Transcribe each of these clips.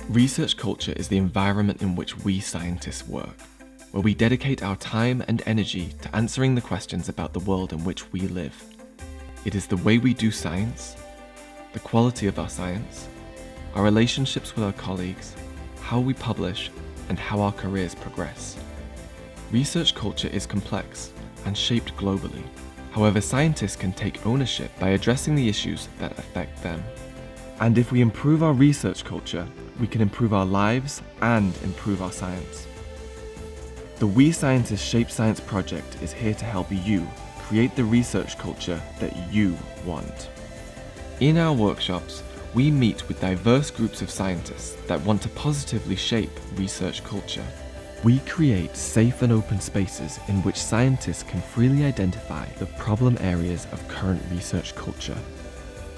Research culture is the environment in which we scientists work, where we dedicate our time and energy to answering the questions about the world in which we live. It is the way we do science, the quality of our science, our relationships with our colleagues, how we publish, and how our careers progress. Research culture is complex and shaped globally. However, scientists can take ownership by addressing the issues that affect them. And if we improve our research culture, we can improve our lives and improve our science. The We Scientists Shape Science project is here to help you create the research culture that you want. In our workshops, we meet with diverse groups of scientists that want to positively shape research culture. We create safe and open spaces in which scientists can freely identify the problem areas of current research culture.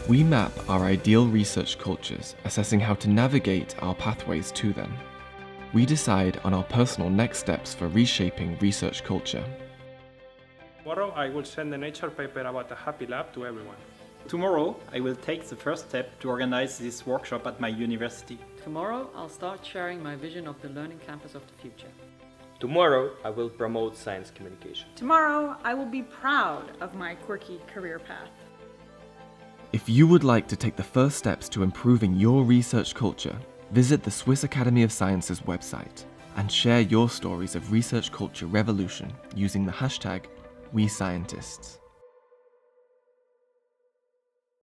We map our ideal research cultures, assessing how to navigate our pathways to them. We decide on our personal next steps for reshaping research culture. Tomorrow I will send a Nature paper about a happy lab to everyone. Tomorrow I will take the first step to organize this workshop at my university. Tomorrow I'll start sharing my vision of the learning campus of the future. Tomorrow I will promote science communication. Tomorrow I will be proud of my quirky career path. If you would like to take the first steps to improving your research culture, visit the Swiss Academy of Sciences website and share your stories of research culture revolution using the hashtag WeScientists.